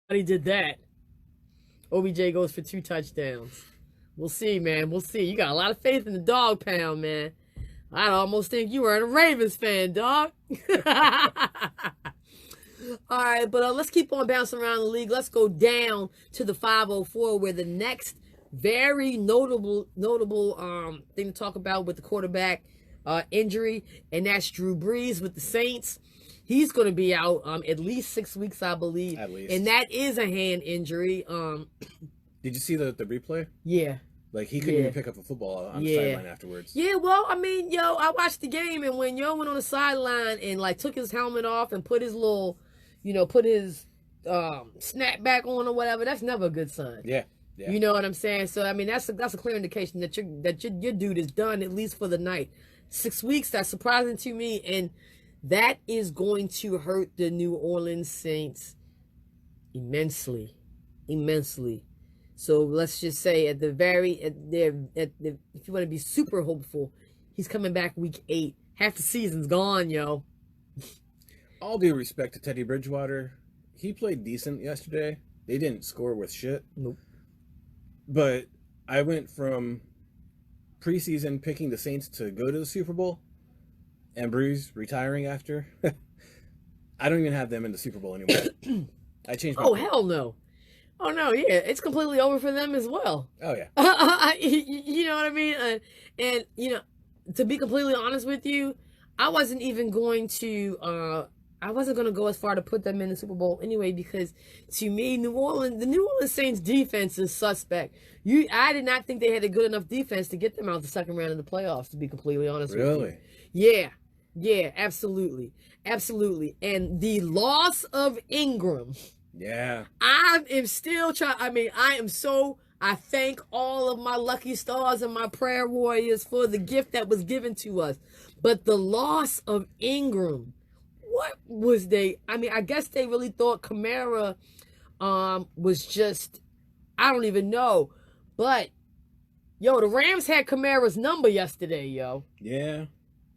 He did that. OBJ goes for 2 touchdowns. We'll see, man. We'll see. You got a lot of faith in the dog pound, man. I'd almost think you were a Ravens fan, dog. All right, but let's keep on bouncing around the league. Let's go down to the 504, where the next very notable thing to talk about with the quarterback injury, and that's Drew Brees with the Saints. He's going to be out at least 6 weeks, I believe. At least. And that is a hand injury. Did you see the replay? Yeah. Like, he couldn't even pick up a football on the sideline afterwards. Yeah, well, I mean, I watched the game, and when went on the sideline and, like, took his helmet off and put his little, put his snapback on or whatever, that's never a good sign. Yeah. You know what I'm saying? So, I mean, that's a clear indication that your dude is done, at least for the night. 6 weeks, that's surprising to me, and that is going to hurt the New Orleans Saints immensely. So let's just say if you want to be super hopeful, he's coming back week 8. Half the season's gone, yo. All due respect to Teddy Bridgewater, he played decent yesterday. They didn't score with shit. Nope. But I went from preseason picking the Saints to go to the Super Bowl and Brees retiring after. I don't even have them in the Super Bowl anymore. I changed my hell no. Oh, no, yeah. It's completely over for them as well. Oh, yeah. You know what I mean? And, to be completely honest with you, I wasn't even going to... I wasn't going to go as far to put them in the Super Bowl anyway, because to me, the New Orleans Saints defense is suspect. I did not think they had a good enough defense to get them out the second round of the playoffs, to be completely honest with you. Really? Yeah, absolutely. And the loss of Ingram. Yeah. I am still trying. I mean, I thank all of my lucky stars and my prayer warriors for the gift that was given to us. But the loss of Ingram, what was I guess they really thought Kamara was just, I don't even know. But, the Rams had Kamara's number yesterday, yo. Yeah.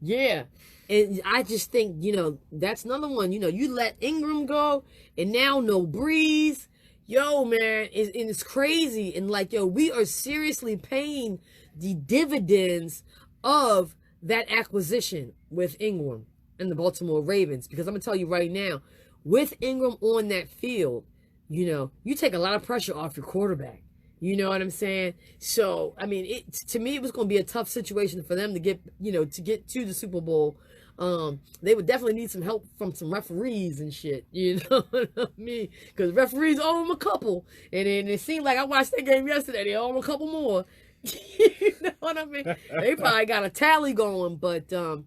Yeah. And I just think, that's another one. You let Ingram go, and now no Brees. Yo, man, it's crazy. And, we are seriously paying the dividends of that acquisition with Ingram and the Baltimore Ravens. Because I'm going to tell you right now, with Ingram on that field, you take a lot of pressure off your quarterback. You know what I'm saying? So, I mean, to me, it was going to be a tough situation for them to get to the Super Bowl. They would definitely need some help from some referees and shit. You know what I mean? Because referees owe them a couple. And it seemed like I watched that game yesterday. They owe them a couple more. You know what I mean? They probably got a tally going. But, I'm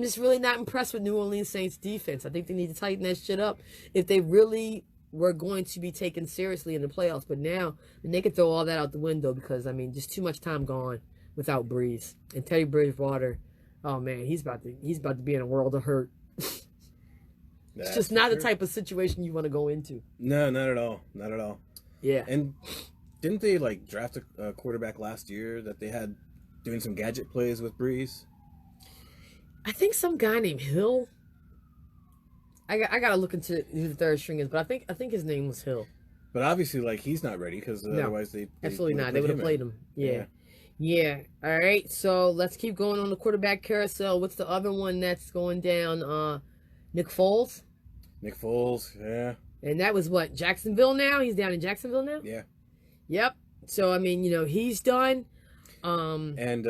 just really not impressed with New Orleans Saints defense. I think they need to tighten that shit up if they really were going to be taken seriously in the playoffs. But now, they could throw all that out the window because, I mean, just too much time gone without Brees. And Teddy Bridgewater, oh man, he's about to be in a world of hurt. It's just not the type of situation you want to go into. No, not at all. Not at all. Yeah. And didn't they draft a quarterback last year that they had doing some gadget plays with Brees? I think some guy named Hill. I gotta look into who the third string is, but I think his name was Hill. But obviously, he's not ready because otherwise they absolutely not. They would have played him. Yeah. All right. So let's keep going on the quarterback carousel. What's the other one that's going down? Nick Foles. Nick Foles. Yeah. And that was what, Jacksonville now? He's down in Jacksonville now. Yeah. Yep. So I mean, he's done. And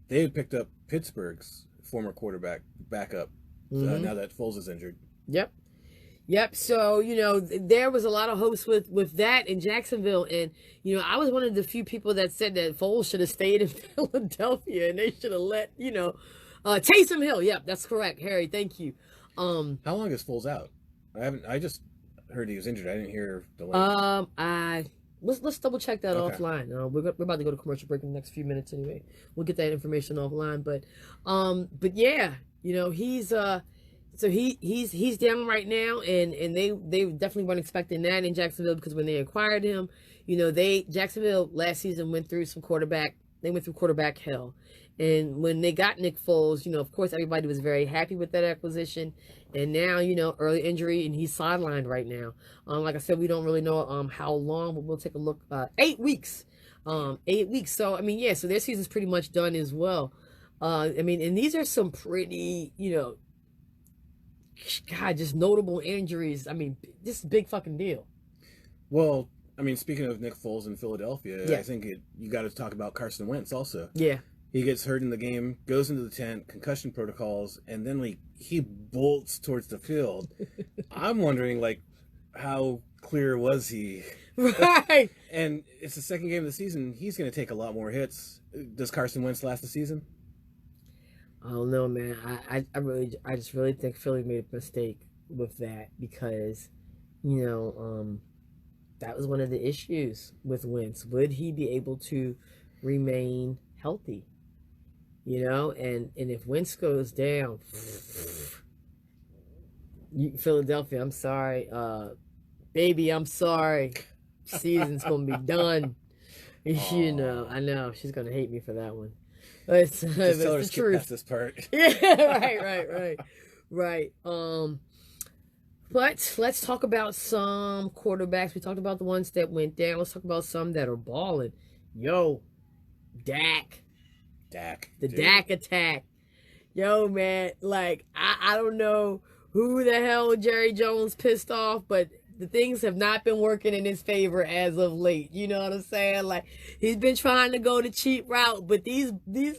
they had picked up Pittsburgh's former quarterback backup. Now that Foles is injured. Yep. So, there was a lot of hopes with that in Jacksonville. And, I was one of the few people that said that Foles should have stayed in Philadelphia and they should have let, Taysom Hill. Yep, that's correct, Harry. Thank you. How long is Foles out? I just heard he was injured. I didn't hear the length. Let's double check that offline. We're about to go to commercial break in the next few minutes anyway. We'll get that information offline. But yeah, he's so he's down right now, and they definitely weren't expecting that in Jacksonville because when they acquired him, Jacksonville last season went through some quarterback They went through quarterback hell. And when they got Nick Foles, of course, everybody was very happy with that acquisition. And now, early injury, and he's sidelined right now. Like I said, we don't really know how long, but we'll take a look. 8 weeks. 8 weeks. So, so their season's pretty much done as well. And these are some pretty, just notable injuries. This is a big fucking deal. Well, speaking of Nick Foles in Philadelphia, yeah. I think you got to talk about Carson Wentz also. Yeah. He gets hurt in the game, goes into the tent, concussion protocols, and then he bolts towards the field. I'm wondering, how clear was he? Right. And it's the second game of the season. He's going to take a lot more hits. Does Carson Wentz last the season? I don't know, man. I just really think Philly made a mistake with that because, that was one of the issues with Wentz. Would he be able to remain healthy? And if Wentz goes down, Philadelphia, I'm sorry. Baby, I'm sorry. Season's going to be done. I know. She's going to hate me for that one. It's tell her the to skip truth. past this part. Yeah, right. But let's talk about some quarterbacks. We talked about the ones that went down. Let's talk about some that are balling. Yo, Dak. The dude. Dak attack. Yo, man, I don't know who the hell Jerry Jones pissed off, but the things have not been working in his favor as of late. You know what I'm saying? He's been trying to go the cheap route, but these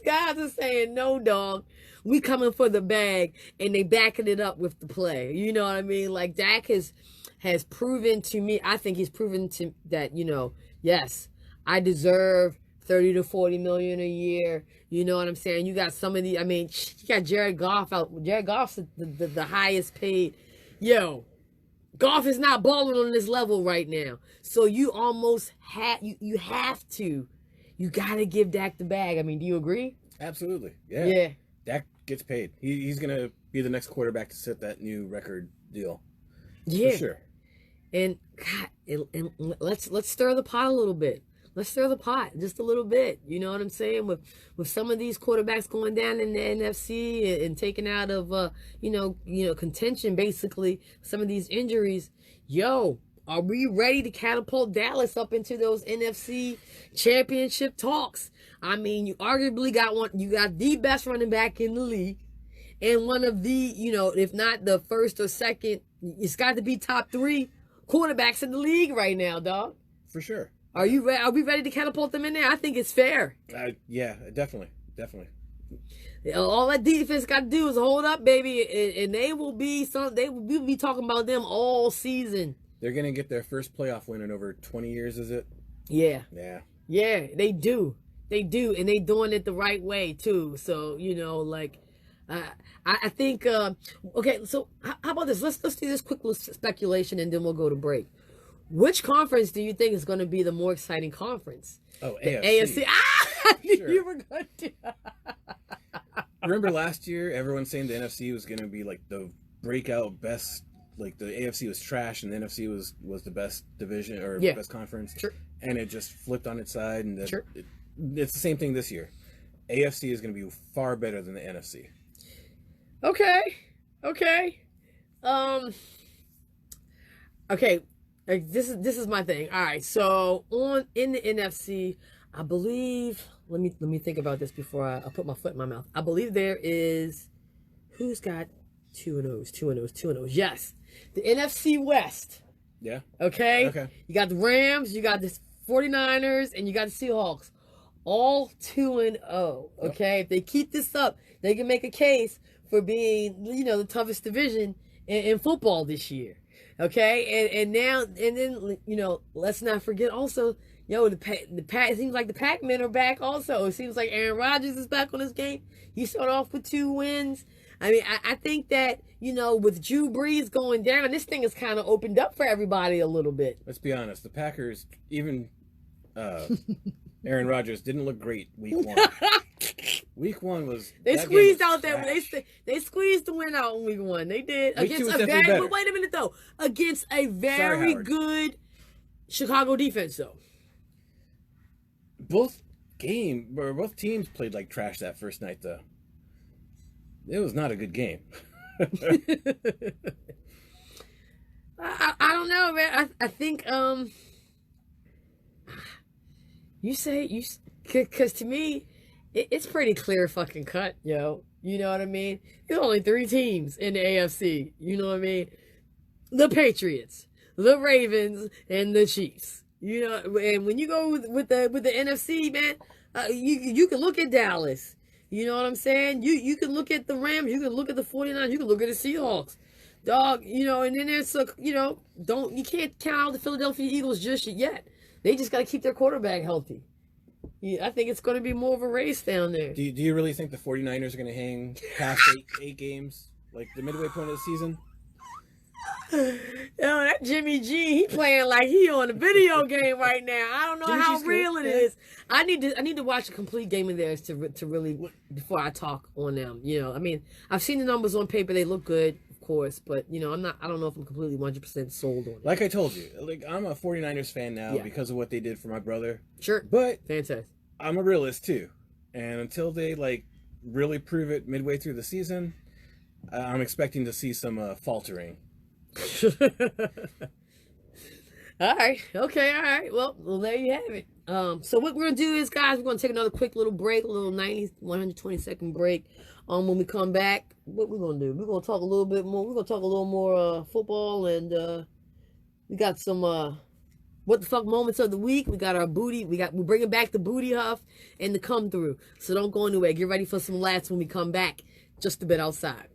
guys are saying, no, dog, we coming for the bag, and they backing it up with the play. You know what I mean? Dak has proven to me, I think he's proven to that, yes, I deserve 30 to 40 million a year. You know what I'm saying? You got some of the, you got Jared Goff out. Jared Goff's the highest paid. Yo, Goff is not balling on this level right now. So you almost you have to. You got to give Dak the bag. Do you agree? Absolutely. Yeah. Yeah. Dak gets paid. He's going to be the next quarterback to set that new record deal. Yeah. For sure. And God, and let's stir the pot a little bit. Let's stir the pot just a little bit. You know what I'm saying? With some of these quarterbacks going down in the NFC and taken out of contention, basically, some of these injuries. Yo, are we ready to catapult Dallas up into those NFC championship talks? You arguably got one. You got the best running back in the league, and one of the, if not the first or second, it's got to be top 3 quarterbacks in the league right now, dog. For sure. Are you ready? Are we ready to catapult them in there? I think it's fair. Yeah, definitely. All that defense got to do is hold up, baby, and they will be we'll be talking about them all season. They're gonna get their first playoff win in over 20 years, is it? Yeah. Yeah, they do, and they doing it the right way too. So I think okay. So how about this? Let's do this quick little speculation, and then we'll go to break. Which conference do you think is going to be the more exciting conference? Oh, AFC. Sure. You were going to. Remember last year, everyone saying the NFC was going to be the breakout best. The AFC was trash, and the NFC was the best division or best conference. Sure. And it just flipped on its side, and sure. It's the same thing this year. AFC is going to be far better than the NFC. Okay. Okay. This is my thing. All right. So in the NFC, I believe. Let me think about this before I put my foot in my mouth. I believe there is. Who's got 2-0s? Yes, the NFC West. Yeah. Okay. You got the Rams. You got the 49ers, and you got the Seahawks. All 2-0. Okay. Yep. If they keep this up, they can make a case for being the toughest division in football this year. Okay, and then let's not forget also, it seems like the Pac-Men are back also. It seems like Aaron Rodgers is back on his game. He started off with 2 wins. I think that, with Drew Brees going down, this thing has kind of opened up for everybody a little bit. Let's be honest, the Packers, even Aaron Rodgers, didn't look great week 1. Week 1 was they squeezed out that they squeezed the win out in week 1. They did against a very good. Wait a minute though, against a very good Chicago defense though. Both game, where both teams played like trash that first night, though. It was not a good game. I don't know, man. I think because to me it's pretty clear fucking cut, yo. You know what I mean? There's only 3 teams in the AFC. You know what I mean? The Patriots, the Ravens, and the Chiefs. You know, and when you go with the NFC, man, you can look at Dallas. You know what I'm saying? You can look at the Rams. You can look at the 49ers. You can look at the Seahawks. Dog, you know, and then there's, you know, you can't count out the Philadelphia Eagles just yet. They just got to keep their quarterback healthy. Yeah, I think it's going to be more of a race down there. Do you really think the 49ers are going to hang past eight games, like the midway point of the season? Yo, that Jimmy G, he playing like he on a video game right now. I don't know Jimmy how G's real good, it yeah. is. I need to watch a complete game of theirs to really, before I talk on them. You know, I mean, I've seen the numbers on paper; they look good, of course, but you know, I don't know if I'm completely 100% sold on it. Like I told you, like I'm a 49ers fan now because of what they did for my brother. Sure, but fantastic. I'm a realist too, and until they like really prove it midway through the season, I'm expecting to see some faltering. All right. Okay. All right. Well, there you have it. So what we're going to do is, guys, we're going to take another quick little break, a little 120-second break. When we come back, what we're going to do? We're going to talk a little bit more. We're going to talk a little more football, and we got some what the fuck moments of the week. We got our booty. We're bringing back the booty huff and the come through. So don't go anywhere. Get ready for some laughs when we come back. Just a bit outside.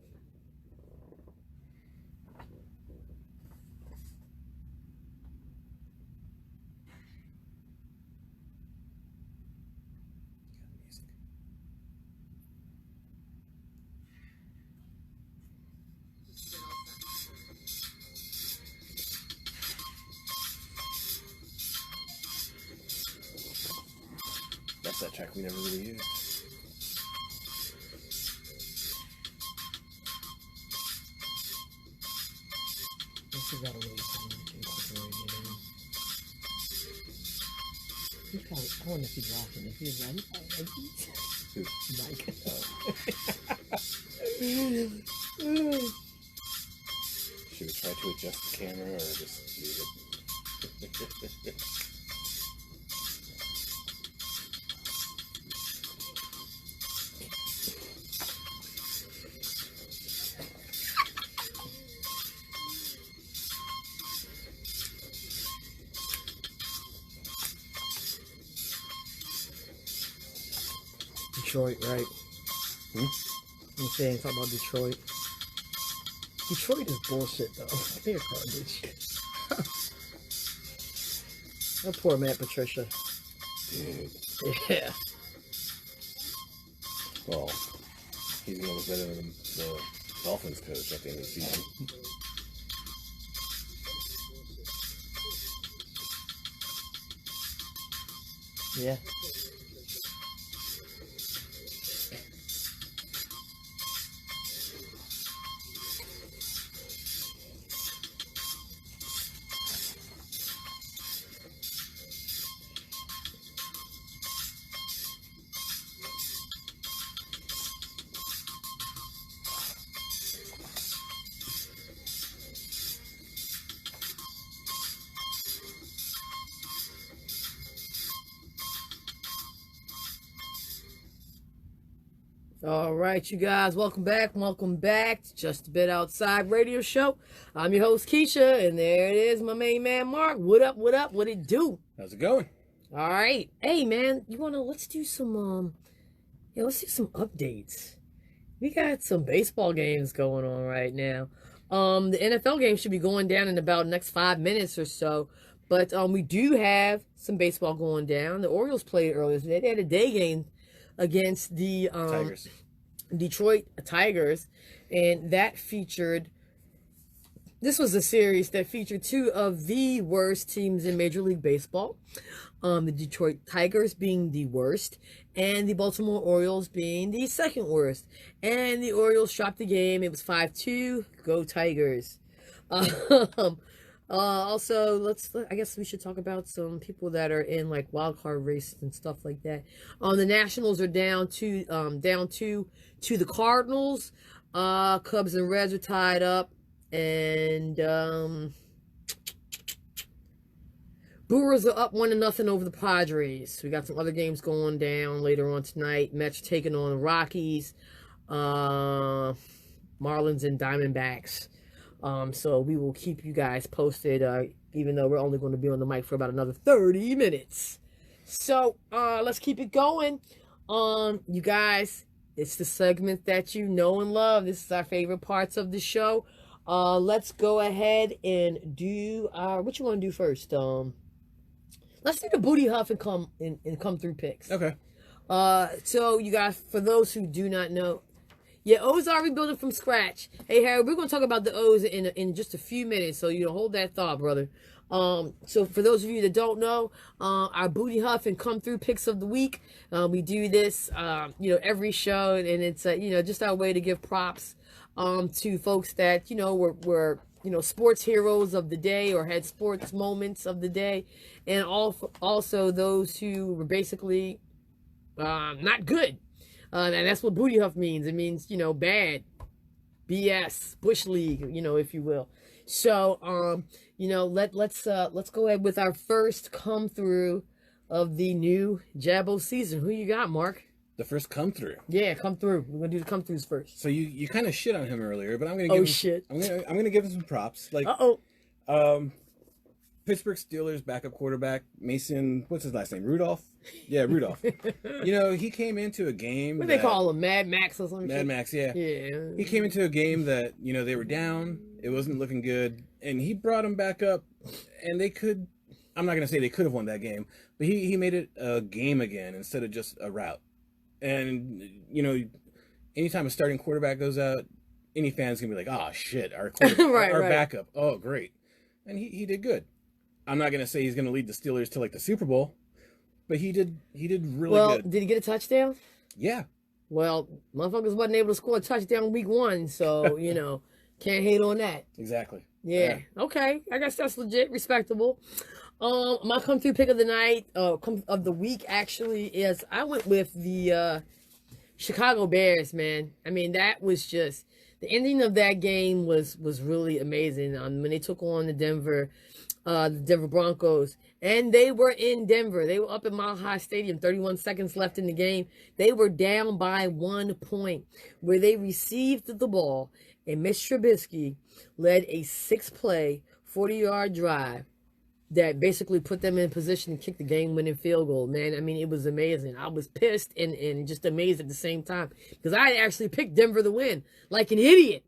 That's that track we never really used. This is out of way for me to incorporate it in. He probably, I wonder if he's watching. If he's like, Mike. Should we try to adjust the camera or just leave it? Detroit, right? I'm saying something about Detroit. Detroit is bullshit, though. They're garbage. That poor Matt Patricia. Dude. Yeah. Well, he's gonna look better than the Dolphins coach at the end of the season. Yeah. All right, you guys, welcome back to Just a Bit Outside Radio Show. I'm your host, Keisha, and there it is, my main man, Mark. What up, what it do? How's it going? All right. Hey, man, let's do some, let's do some updates. We got some baseball games going on right now. The NFL game should be going down in about the next 5 minutes or so, but we do have some baseball going down. The Orioles played earlier today. They had a day game against the Tigers. Detroit Tigers, and this was a series that featured 2 of the worst teams in Major League Baseball, the Detroit Tigers being the worst and the Baltimore Orioles being the second worst, and the Orioles dropped the game. It was 5-2, go Tigers. Also, I guess we should talk about some people that are in like wild card races and stuff like that. The Nationals are down two to the Cardinals. Cubs and Reds are tied up, and Brewers are up 1-0 over the Padres. We got some other games going down later on tonight. Mets taking on the Rockies, Marlins and Diamondbacks. So we will keep you guys posted, even though we're only going to be on the mic for about another 30 minutes. So let's keep it going. You guys, it's the segment that you know and love. This is our favorite parts of the show. Let's go ahead and do what you want to do first? Let's do the Booty Huff and come through picks. Okay. So you guys, for those who do not know, yeah, O's are rebuilding from scratch. Hey, Harry, we're going to talk about the O's in just a few minutes, so hold that thought, brother. So for those of you that don't know, our Booty Huff and come through picks of the week, we do this, every show, and it's just our way to give props to folks that were sports heroes of the day or had sports moments of the day, and also those who were basically not good. And that's what Booty Huff means. It means, bad, BS, Bush League, if you will. So, let's go ahead with our first come through of the new JABO season. Who you got, Mark? The first come through. Yeah, come through. We're gonna do the come throughs first. So you kind of shit on him earlier, but I'm gonna I'm gonna give him some props. Like, Pittsburgh Steelers backup quarterback Mason, what's his last name? Rudolph? Yeah, Rudolph. He came into a game. What do they call him? Mad Max or something? Mad Max, yeah. Yeah. He came into a game that, they were down. It wasn't looking good. And he brought them back up. And I'm not going to say they could have won that game. But he made it a game again instead of just a rout. And, anytime a starting quarterback goes out, any fan's going to be like, oh, shit, our backup. Oh, great. And he did good. I'm not going to say he's going to lead the Steelers to, the Super Bowl. But he did really good. Well, did he get a touchdown? Yeah. Well, motherfuckers wasn't able to score a touchdown week 1, so, can't hate on that. Exactly. Yeah. Okay. I guess that's legit, respectable. My come through pick of the night, of the week actually, is I went with the Chicago Bears, man. I mean, that was just, the ending of that game was really amazing. When they took on the Denver Broncos, and they were in Denver. They were up at Mile High Stadium, 31 seconds left in the game. They were down by 1 point, where they received the ball, and Mitch Trubisky led a 6-play, 40-yard drive that basically put them in position to kick the game-winning field goal, man. I mean, it was amazing. I was pissed and just amazed at the same time, because I had actually picked Denver to win like an idiot.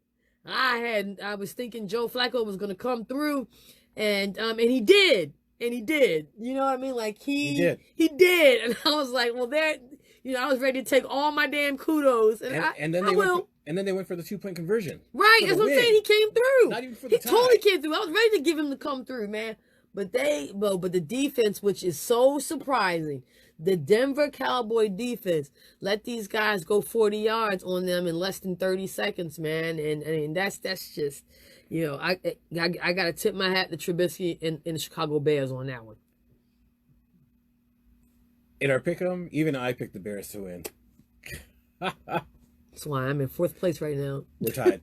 I was thinking Joe Flacco was going to come through, and he did. And he did. You know what I mean? Like, he did. And I was like, well, I was ready to take all my damn kudos. And then they went for the 2-point conversion. Right. That's what I'm saying. He came through. Not even for the tie. He totally came through. I was ready to give him to come through, man. But the defense, which is so surprising, the Denver Cowboy defense let these guys go 40 yards on them in less than 30 seconds, man. And that's just, I got to tip my hat to Trubisky and the Chicago Bears on that one. In our pick'em, even I picked the Bears to win. That's why I'm in 4th place right now. We're tied.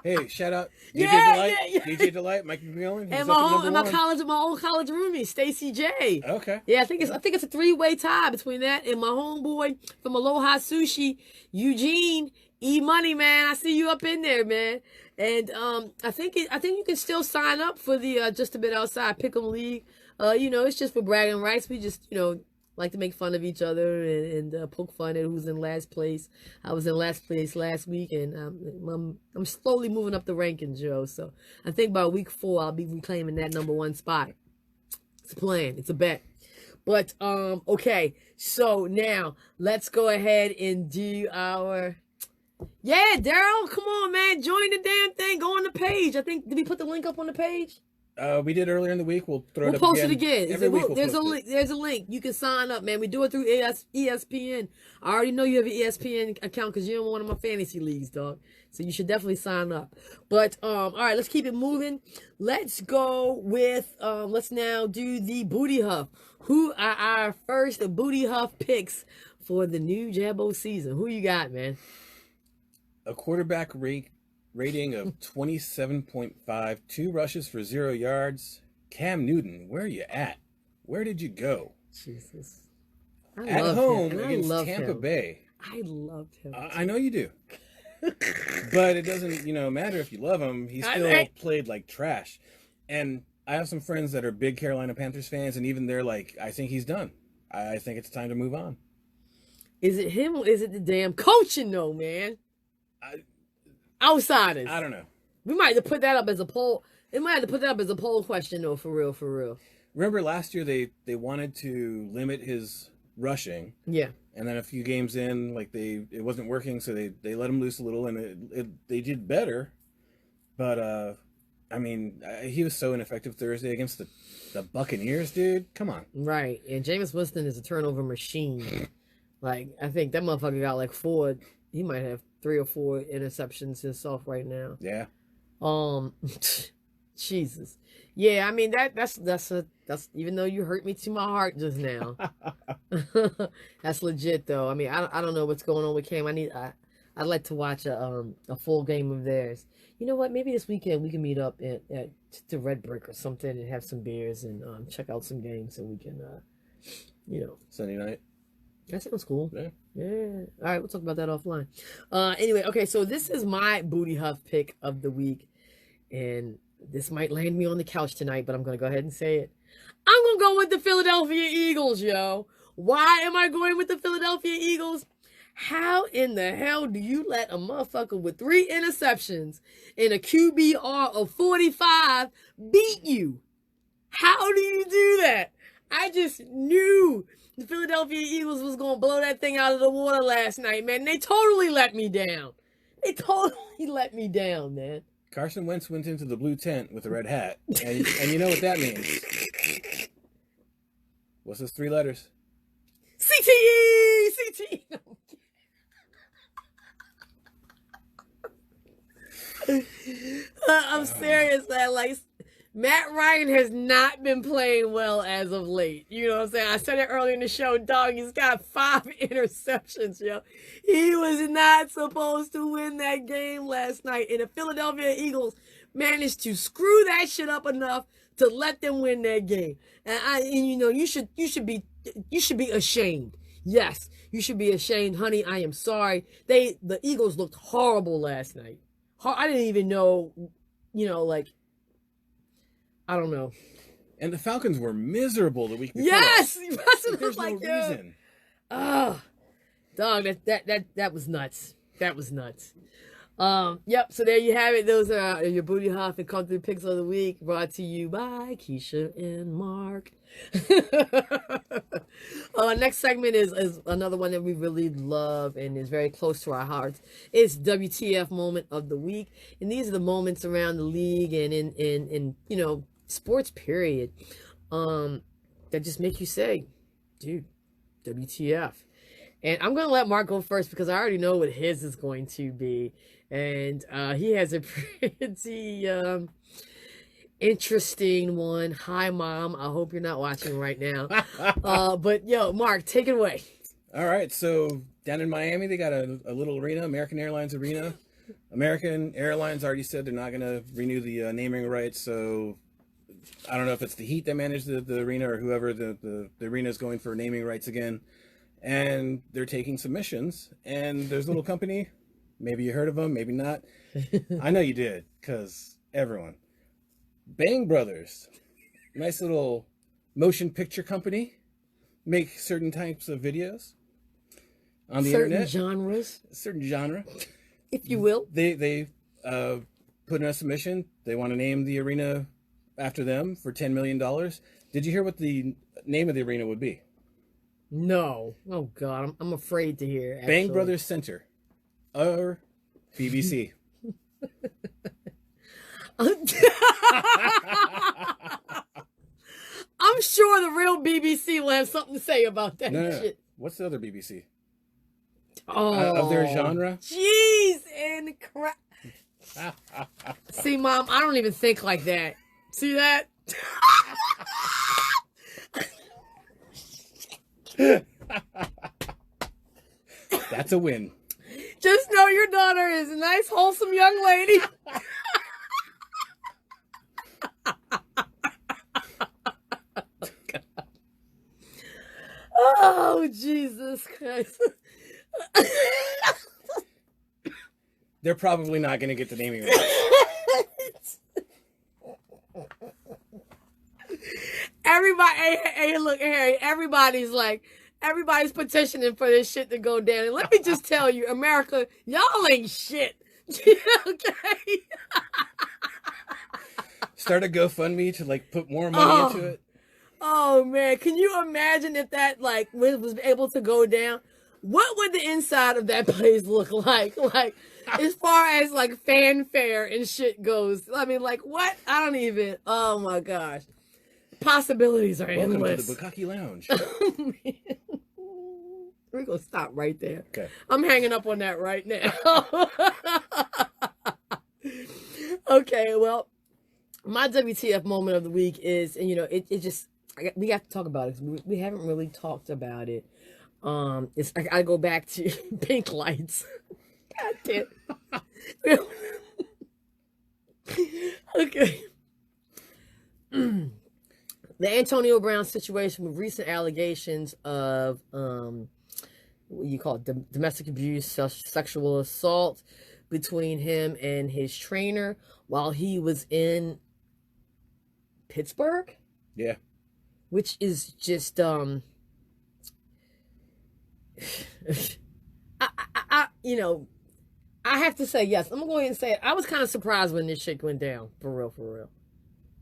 Hey, shout out DJ Delight, DJ Delight, Mike McMillan, and my old college roomie, Stacy J. Okay. Yeah, I think it's a 3-way tie between that and my homeboy from Aloha Sushi, Eugene E Money, man. I see you up in there, man. And I think you can still sign up for the Just a Bit Outside Pick'em League. It's just for bragging rights. We just like to make fun of each other and poke fun at who's in last place. I was in last place last week, and I'm slowly moving up the rankings, Joe. So I think by week 4 I'll be reclaiming that number 1 spot. It's a plan. It's a bet. But okay. So now let's go ahead and do our. Yeah, Daryl, come on, man. Join the damn thing. Go on the page. I think, did we put the link up on the page? We did earlier in the week. We'll throw it up post again. it again. Every week There's a post link. There's a link. You can sign up, man. We do it through ESPN. I already know you have an ESPN account because you're in one of my fantasy leagues, dog. So you should definitely sign up. But all right, let's keep it moving. Let's go with let's now do the Booty Huff. Who are our first Booty Huff picks for the new JABO season? Who you got, man? A quarterback rating of 27.5, 2 rushes for 0 yards. Cam Newton, where are you at? Where did you go? Jesus. At home against Tampa Bay. I loved him. I know you do. But it doesn't, matter if you love him. He still played like trash. And I have some friends that are big Carolina Panthers fans, and even they're like, I think he's done. I think it's time to move on. Is it him or is it the damn coaching, though, man? Outsiders. I don't know. We might have to put that up as a poll. It might have to put that up as a poll question, though, for real, for real. Remember last year they wanted to limit his rushing. Yeah. And then a few games in, like it wasn't working, so they let him loose a little, and they did better. But he was so ineffective Thursday against the Buccaneers, dude. Come on. Right, and Jameis Winston is a turnover machine. Like, I think that motherfucker got like 4. He might have 3 or 4 interceptions himself right now. Yeah. Jesus. Yeah, I mean that's even though you hurt me to my heart just now. That's legit though. I mean, I don't know what's going on with Cam. I'd like to watch a full game of theirs. You know what? Maybe this weekend we can meet up at the Red Brick or something and have some beers and check out some games, so we can Sunday night. That sounds cool. Yeah. Yeah. All right, we'll talk about that offline. Anyway, okay, so this is my Booty Huff pick of the week, and this might land me on the couch tonight, but I'm going to go ahead and say it. I'm going to go with the Philadelphia Eagles, yo. Why am I going with the Philadelphia Eagles? How in the hell do you let a motherfucker with 3 interceptions and a QBR of 45 beat you? How do you do that? I just knew the Philadelphia Eagles was going to blow that thing out of the water last night, man. They totally let me down. They totally let me down, man. Carson Wentz went into the blue tent with a red hat, and you know what that means. What's those 3 letters? CTE! CTE! I'm serious, man. Like, Matt Ryan has not been playing well as of late. You know what I'm saying? I said it earlier in the show, dog. He's got 5 interceptions, yo. He was not supposed to win that game last night. And the Philadelphia Eagles managed to screw that shit up enough to let them win that game. And you should be ashamed. Yes, you should be ashamed, honey. I am sorry. The Eagles looked horrible last night. I didn't even know, I don't know. And the Falcons were miserable the week before. Yes! There's no reason. Dog, that was nuts. That was nuts. Yep, so there you have it. Those are your Booty Huff and Come Through Picks of the Week, brought to you by Keisha and Mark. Next segment is another one that we really love and is very close to our hearts. It's WTF Moment of the Week. And these are the moments around the league and in sports period that just make you say, dude, WTF. And I'm going to let Mark go first because I already know what his is going to be. And he has a pretty interesting one. Hi, Mom. I hope you're not watching right now. But, yo, Mark, take it away. All right. So down in Miami, they got a little arena, American Airlines Arena. American Airlines already said they're not going to renew the naming rights. So I don't know if it's the Heat that managed the arena or whoever. The arena is going for naming rights again. And they're taking submissions. And there's a little company. Maybe you heard of them, maybe not. I know you did, because everyone. Bang Brothers. Nice little motion picture company. Make certain types of videos on the internet. Certain genre. If you will. They put in a submission. They want to name the arena after them for $10 million. Did you hear what the name of the arena would be? No. Oh, God. I'm afraid to hear. Actually. Bang Brothers Center. Or BBC. I'm sure the real BBC will have something to say about that shit. What's the other BBC? Oh, of their genre? Jeez and crap. See, Mom, I don't even think like that. See that? That's a win. Just know your daughter is a nice, wholesome young lady. Oh, Jesus Christ. They're probably not going to get the naming rights. Everybody, hey, look, Harry, everybody's petitioning for this shit to go down. And let me just tell you, America, y'all ain't shit. Okay? Start a GoFundMe to like put more money into it. Oh man, can you imagine if that like was able to go down? What would the inside of that place look like? Like, as far as like fanfare and shit goes. I mean, like what? I don't even. Oh my gosh, possibilities are Welcome endless. to the Bukkake Lounge. We're gonna stop right there. Okay. I'm hanging up on that right now. Okay, well, my WTF moment of the week is, and you know, it just we have to talk about it because we haven't really talked about it. I go back to pink lights. God damn. Okay. The Antonio Brown situation with recent allegations of what you call it, domestic abuse, sexual assault between him and his trainer while he was in Pittsburgh. Yeah. Which is just you know, I have to say yes. I'm gonna go ahead and say it. I was kind of surprised when this shit went down, for real.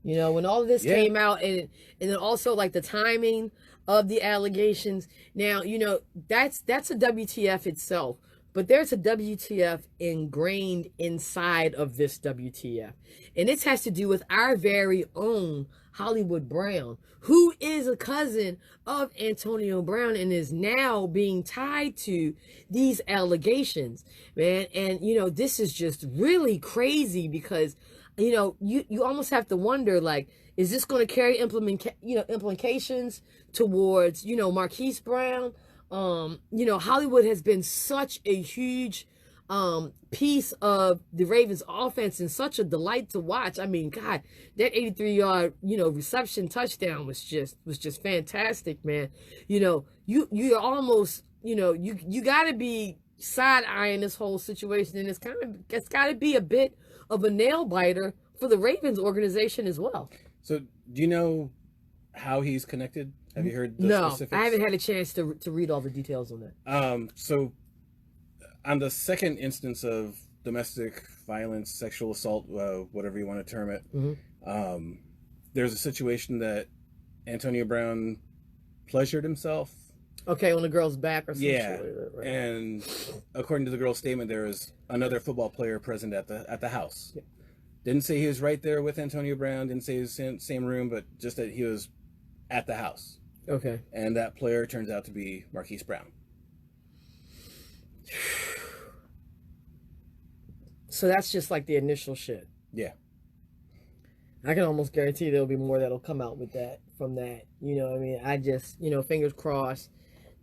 You know, when all of this came out, and then also like the timing of the allegations. Now, you know, that's a WTF itself, but there's a WTF ingrained inside of this WTF, and it has to do with our very own Hollywood Brown, who is a cousin of Antonio Brown and is now being tied to these allegations, man. And, you know, this is just really crazy because, you know, you almost have to wonder, like, is this going to carry implications towards, you know, Marquise Brown? You know, Hollywood has been such a huge piece of the Ravens offense and such a delight to watch. I mean, God, that 83-yard, you know, reception touchdown was just fantastic, man. You know, you're almost, you know, you got to be side-eyeing this whole situation, and it's got to be a bit of a nail biter for the Ravens organization as well. So, do you know how he's connected? Have you heard the specifics? No, I haven't had a chance to read all the details on that. So on the second instance of domestic violence, sexual assault, whatever you want to term it, there's a situation that Antonio Brown pleasured himself. Okay, on the girl's back or something. Yeah, right. And according to the girl's statement, there was another football player present at the house. Yeah. Didn't say he was right there with Antonio Brown. Didn't say he was in the same room, but just that he was at the house. Okay. And that player turns out to be Marquise Brown. So that's just like the initial shit. Yeah. I can almost guarantee there'll be more that'll come out with that, from that. You know what I mean? I just, you know, fingers crossed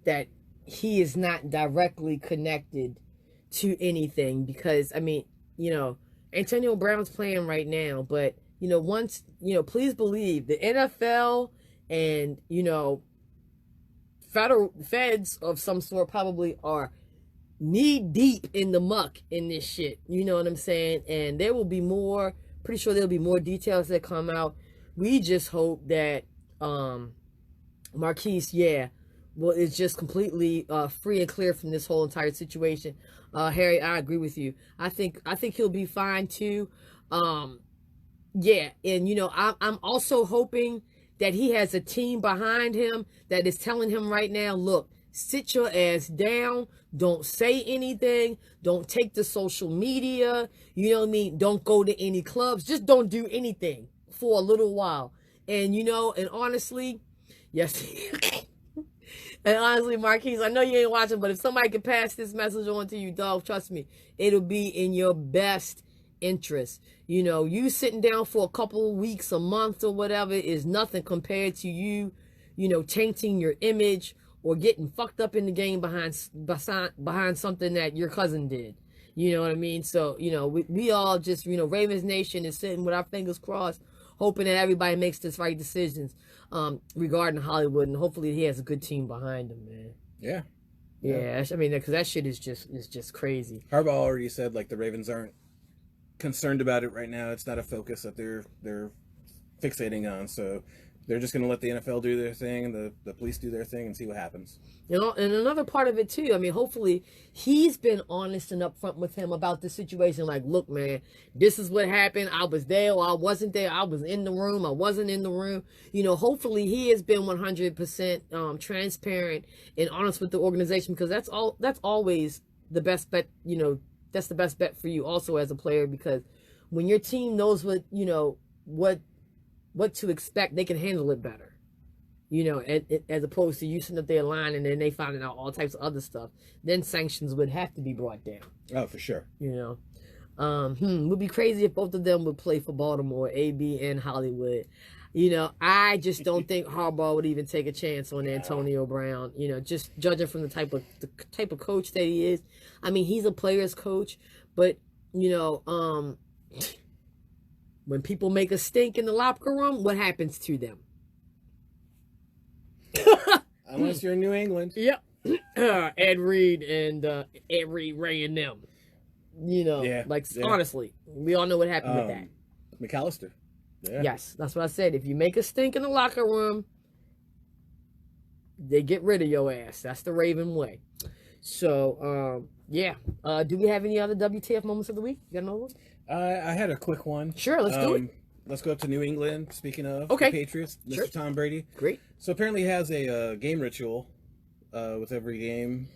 that he is not directly connected to anything, because, I mean, you know, Antonio Brown's playing right now, but, you know, once, you know, please believe the NFL and, you know, feds of some sort probably are knee deep in the muck in this shit. You know what I'm saying? And there will be more, pretty sure there'll be more details that come out. We just hope that Marquise, well, is just completely free and clear from this whole entire situation. Harry, I agree with you. I think he'll be fine too. And you know, I'm also hoping that he has a team behind him that is telling him right now, look, sit your ass down. Don't say anything. Don't take to social media. You know what I mean? Don't go to any clubs. Just don't do anything for a little while. And, you know, and honestly, yes. And honestly, Marquise, I know you ain't watching, but if somebody can pass this message on to you, dog, trust me, it'll be in your best interest. You know, you sitting down for a couple of weeks, a month or whatever is nothing compared to you, you know, tainting your image or getting fucked up in the game behind something that your cousin did. You know what I mean? So, you know, we all just, you know, Ravens Nation is sitting with our fingers crossed, hoping that everybody makes this right decisions regarding Hollywood, and hopefully he has a good team behind him, man. Yeah. Yeah, I mean, because that shit is just crazy. Harbaugh already said, like, the Ravens aren't concerned about it right now. It's not a focus that they're fixating on. So they're just going to let the NFL do their thing and the police do their thing and see what happens. You know, and another part of it too, I mean, hopefully he's been honest and upfront with him about the situation. Like, look, man, this is what happened. I was there or I wasn't there. I was in the room. I wasn't in the room. You know, hopefully he has been 100% transparent and honest with the organization, because that's always the best bet. You know, that's the best bet for you also as a player, because when your team knows what, you know, what to expect, they can handle it better. You know, as opposed to you sitting up there lying and then they finding out all types of other stuff. Then sanctions would have to be brought down. Oh, for sure. You know, would be crazy if both of them would play for Baltimore, AB and Hollywood. You know, I just don't think Harbaugh would even take a chance on Antonio Brown. You know, just judging from the type of coach that he is. I mean, he's a player's coach, but you know, when people make a stink in the locker room, what happens to them? Unless you're in New England. Yep. Ed Reed and Ed Reed, Ray and them. You know, honestly, we all know what happened with that. McAllister. Yeah. Yes, that's what I said. If you make a stink in the locker room, they get rid of your ass. That's the Raven way. So, yeah. Do we have any other WTF moments of the week? You got another one? I had a quick one. Sure, let's do it. Let's go up to New England. Speaking of the Patriots, Mr. Sure. Tom Brady. Great. So apparently he has a game ritual with every game.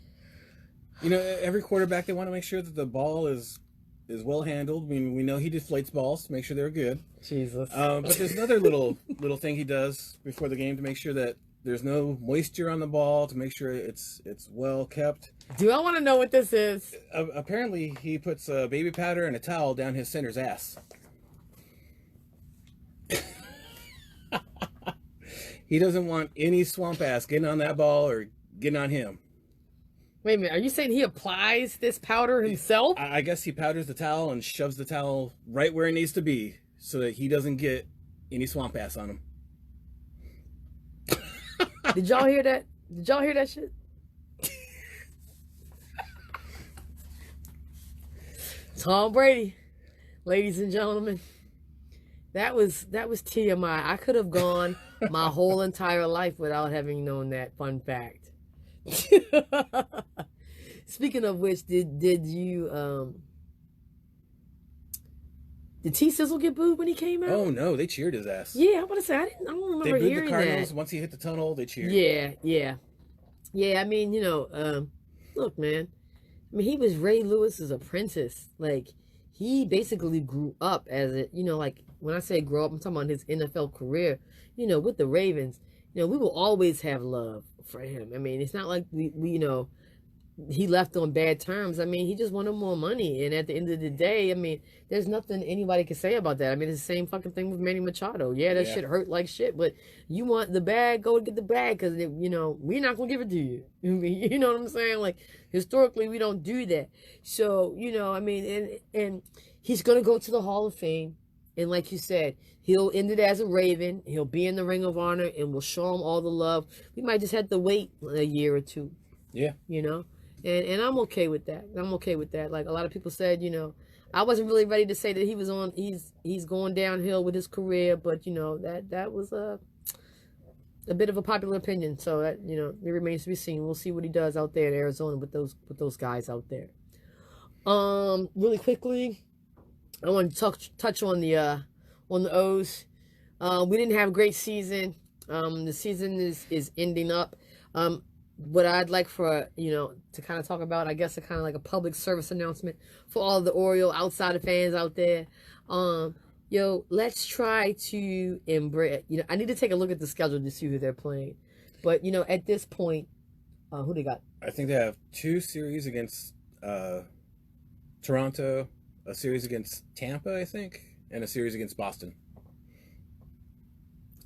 You know, every quarterback, they want to make sure that the ball is well handled. I mean, we know he deflates balls to make sure they're good. Jesus. But there's another little thing he does before the game to make sure that there's no moisture on the ball, to make sure it's well kept. Do I want to know what this is? Apparently, he puts baby powder and a towel down his center's ass. He doesn't want any swamp ass getting on that ball or getting on him. Wait a minute, are you saying he applies this powder himself? I guess he powders the towel and shoves the towel right where it needs to be so that he doesn't get any swamp ass on him. Did y'all hear that? Did y'all hear that shit? Tom Brady, ladies and gentlemen. That was TMI. I could have gone my whole entire life without having known that fun fact. Speaking of which, did you did T Sizzle get booed when he came out? Oh no, they cheered his ass. Yeah, I'm gonna say I don't remember they booed hearing the Cardinals that. Once he hit the tunnel, they cheered. Yeah. I mean, you know, look, man. I mean, he was Ray Lewis's apprentice. Like, he basically grew up as a, you know, like when I say grow up, I'm talking about his NFL career. You know, with the Ravens, you know, we will always have love for him. I mean, it's not like we you know, he left on bad terms. I mean, he just wanted more money. And at the end of the day, I mean, there's nothing anybody can say about that. I mean, it's the same fucking thing with Manny Machado. Yeah, that shit hurt like shit. But you want the bag, go get the bag. Because, you know, we're not going to give it to you. You know what I'm saying? Like, historically, we don't do that. So, you know, I mean, and he's going to go to the Hall of Fame. And like you said, he'll end it as a Raven. He'll be in the Ring of Honor. And we'll show him all the love. We might just have to wait a year or two. Yeah. You know? And I'm okay with that. I'm okay with that. Like a lot of people said, you know, I wasn't really ready to say that he's going downhill with his career, but you know, that was a bit of a popular opinion. So that, you know, it remains to be seen. We'll see what he does out there in Arizona with those guys out there. Really quickly, I want to touch on the O's. We didn't have a great season. The season is ending up. what I'd like for, to kind of talk about, I guess, a kind of like a public service announcement for all the Oriole outsider fans out there. Let's try to embrace, I need to take a look at the schedule to see who they're playing. But, at this point, who they got? I think they have 2 series against Toronto, a series against Tampa, I think, and a series against Boston.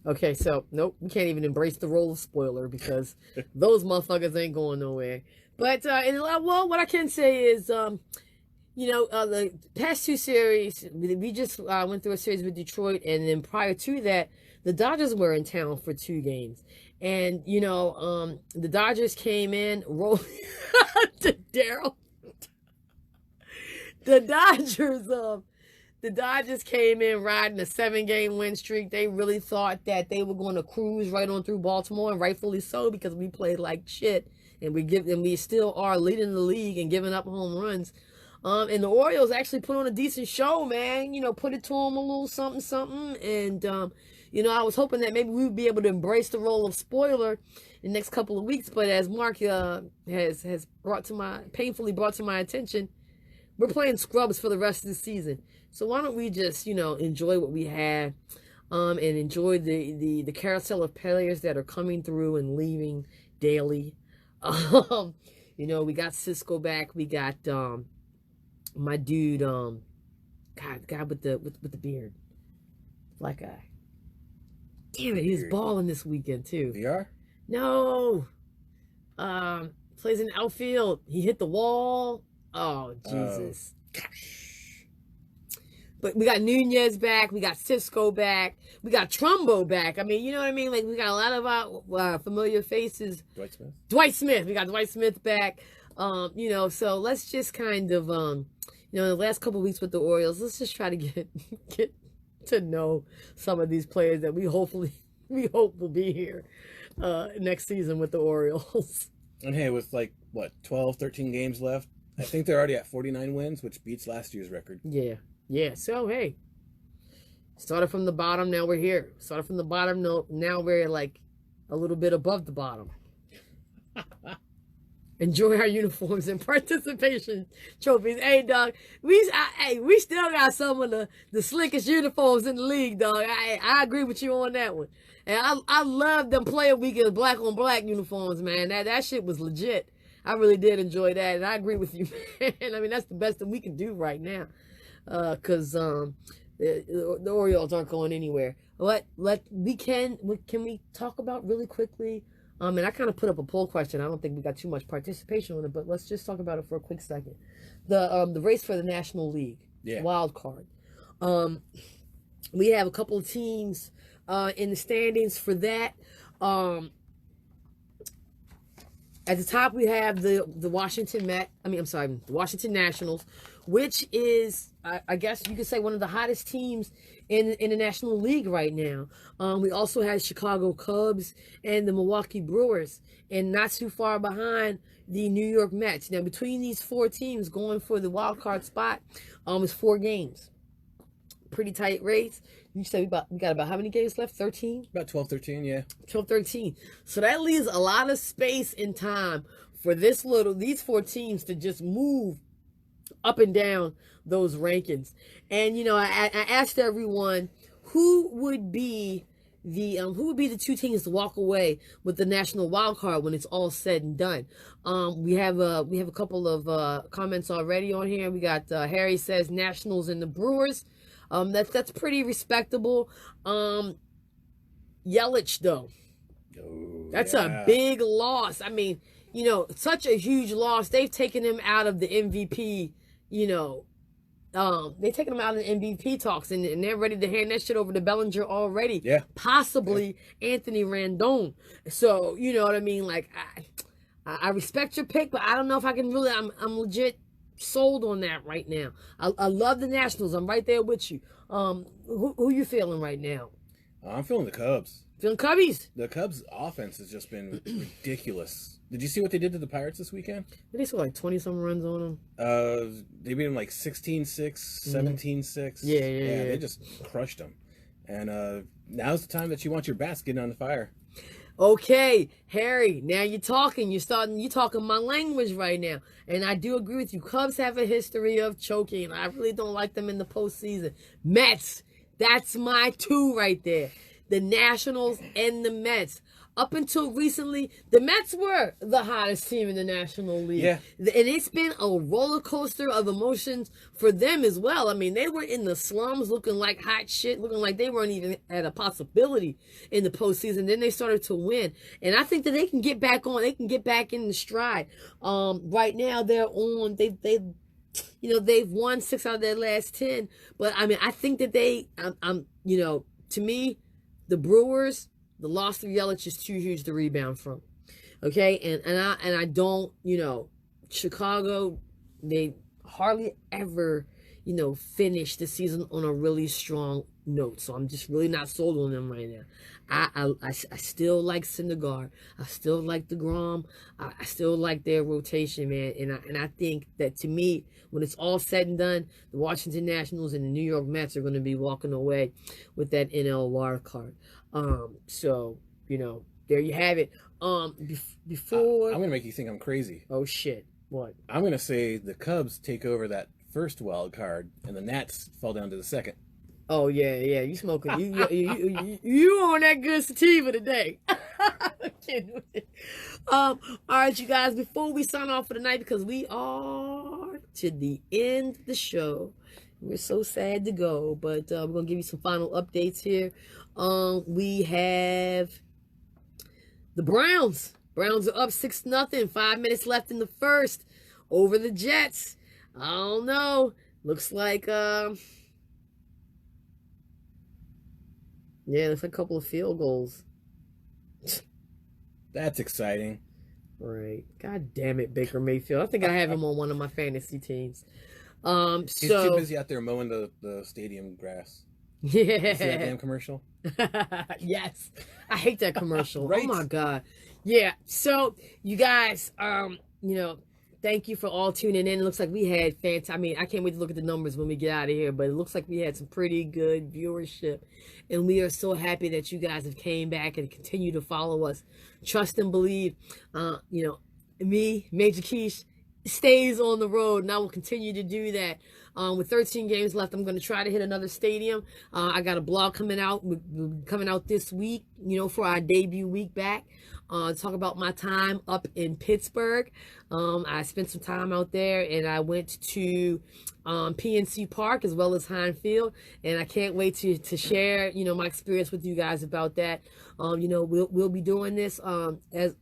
Okay, so nope, we can't even embrace the role of spoiler because those motherfuckers ain't going nowhere. But what I can say is, the past 2 series, we just went through a series with Detroit, and then prior to that, the Dodgers were in town for 2 games, and the Dodgers came in rolling to Daryl. The Dodgers came in riding a 7-game win streak. They really thought that they were going to cruise right on through Baltimore, and rightfully so, because we played like shit, and we still are leading the league and giving up home runs. And the Orioles actually put on a decent show, man. Put it to them a little something. And I was hoping that maybe we would be able to embrace the role of spoiler in the next couple of weeks. But as Mark has painfully brought to my attention, we're playing scrubs for the rest of the season. So why don't we just, enjoy what we have, and enjoy the carousel of players that are coming through and leaving daily. We got Cisco back. We got my dude, guy with the beard, black guy. Damn it, he was balling this weekend too. VR? No. Plays in the outfield. He hit the wall. Oh, Jesus. But we got Nunez back. We got Cisco back. We got Trumbo back. I mean, you know what I mean? Like, we got a lot of our familiar faces. Dwight Smith. We got Dwight Smith back. So let's just kind of, the last couple of weeks with the Orioles, let's just try to get to know some of these players that we hope will be here next season with the Orioles. And hey, with 12, 13 games left, I think they're already at 49 wins, which beats last year's record. Yeah. So, hey, started from the bottom, now we're here. Started from the bottom, now we're a little bit above the bottom. Enjoy our uniforms and participation trophies. Hey, dog, we still got some of the slickest uniforms in the league, dog. I agree with you on that one. And I love them player weekend black on black uniforms, man. That shit was legit. I really did enjoy that, and I agree with you, man. I mean, that's the best that we can do right now, because the Orioles aren't going anywhere. Can we talk about really quickly? And I kind of put up a poll question. I don't think we got too much participation on it, but let's just talk about it for a quick second. The race for the National League, wild card. We have a couple of teams in the standings for that. At the top, we have the Washington Nationals, which is, I guess you could say, one of the hottest teams in the National League right now. We also have Chicago Cubs and the Milwaukee Brewers, and not too far behind, the New York Mets. Now, between these 4 teams going for the wild card spot, is 4 games. Pretty tight race. You said we got about how many games left? 13? About 12, 13, yeah. 12, 13. So that leaves a lot of space and time for these 4 teams to just move up and down those rankings. And, I asked everyone who would be the 2 teams to walk away with the national wild card when it's all said and done. We have a couple of comments already on here. We got Harry says Nationals and the Brewers. That's pretty respectable. Yelich though, that's a big loss. I mean, such a huge loss. They've taken him out of the MVP. They've taken him out of the MVP talks, and they're ready to hand that shit over to Bellinger already. Yeah, possibly Anthony Rendon. So you know what I mean. Like, I respect your pick, but I don't know if I can really. I'm legit sold on that right now. I love the Nationals. I'm right there with you. Who you feeling right now? I'm feeling the Cubs. Feeling Cubbies? The Cubs' offense has just been ridiculous. Did you see what they did to the Pirates this weekend? They scored like 20-some runs on them. They beat them like 16-6, 17-6. Yeah. They just crushed them. And now's the time that you want your bats getting on the fire. Okay, Harry, now you're talking. You're talking my language right now. And I do agree with you. Cubs have a history of choking, and I really don't like them in the postseason. Mets, that's my two right there. The Nationals and the Mets. Up until recently, the Mets were the hottest team in the National League. Yeah. And it's been a roller coaster of emotions for them as well. I mean, they were in the slums looking like hot shit, looking like they weren't even at a possibility in the postseason. Then they started to win. And I think that they can get back on. They can get back in the stride. Right now, they're on. They've won 6 out of their last 10. But, I mean, I think that to me, the Brewers, the loss of Yelich is too huge to rebound from. Okay? And I don't, Chicago, they hardly ever, finish the season on a really strong note. So I'm just really not sold on them right now. I still like Syndergaard. I still like DeGrom. I still like their rotation, man. And I think that, to me, when it's all said and done, the Washington Nationals and the New York Mets are going to be walking away with that NL wild card. So, there you have it. Before... I'm going to make you think I'm crazy. Oh, shit. What? I'm going to say the Cubs take over that first wild card, and the Nats fall down to the second. Oh, yeah. You smoking. You on that good sativa today. All right, you guys, before we sign off for the night, because we are to the end of the show. We're so sad to go, but we're going to give you some final updates here. We have the Browns. Browns are up 6-0. 5 minutes left in the first over the Jets. I don't know. Looks like, looks like a couple of field goals. That's exciting. Right. God damn it, Baker Mayfield. I think I have him on one of my fantasy teams. He's too busy out there mowing the stadium grass. Yeah. You see that damn commercial? Yes. I hate that commercial. Right? Oh my God. Yeah. So you guys, thank you for all tuning in. It looks like we had fantastic. I mean, I can't wait to look at the numbers when we get out of here, but it looks like we had some pretty good viewership. And we are so happy that you guys have came back and continue to follow us. Trust and believe, me, Major Keish, stays on the road, and I will continue to do that. With 13 games left, I'm going to try to hit another stadium. I got a blog coming out this week, for our debut week back. Talk about my time up in Pittsburgh. I spent some time out there, and I went to PNC Park as well as Heinz Field, and I can't wait to share, my experience with you guys about that. We'll be doing this as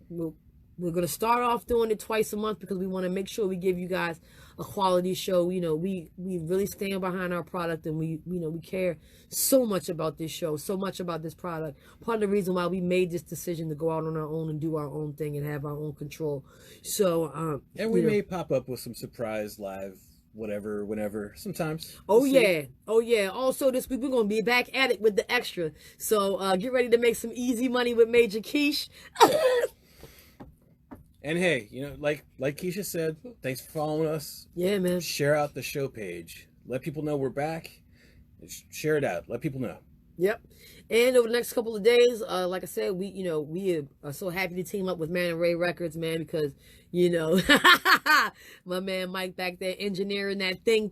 we're going to start off doing it twice a month because we want to make sure we give you guys a quality show. We really stand behind our product, and we care so much about this show, so much about this product. Part of the reason why we made this decision to go out on our own and do our own thing and have our own control. So, and we may pop up with some surprise live, whatever, whenever, sometimes. Oh yeah. Also this week we're going to be back at it with the extra. So get ready to make some easy money with Major Keish. And hey, like Keisha said, thanks for following us. Yeah, man. Share out the show page. Let people know we're back. Share it out. Let people know. Yep. And over the next couple of days, like I said, we are so happy to team up with Man and Ray Records, man, because, my man Mike back there engineering that thing.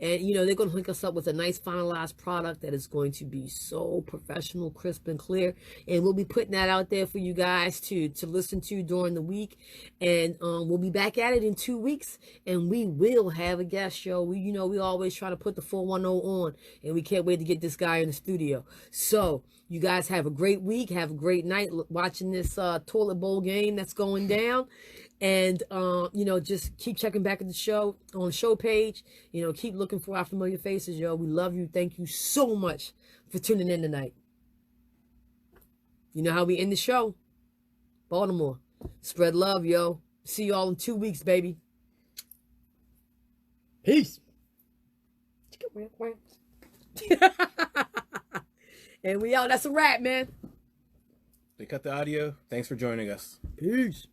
And, they're going to hook us up with a nice finalized product that is going to be so professional, crisp, and clear. And we'll be putting that out there for you guys to listen to during the week. And we'll be back at it in 2 weeks. And we will have a guest show. We always try to put the 410 on. And we can't wait to get this guy in the studio. So you guys have a great week. Have a great night watching this toilet bowl game that's going down. And, just keep checking back at the show, on the show page. Keep looking for our familiar faces, yo. We love you. Thank you so much for tuning in tonight. You know how we end the show? Baltimore. Spread love, yo. See y'all in 2 weeks, baby. Peace. And we out. That's a wrap, man. They cut the audio. Thanks for joining us. Peace.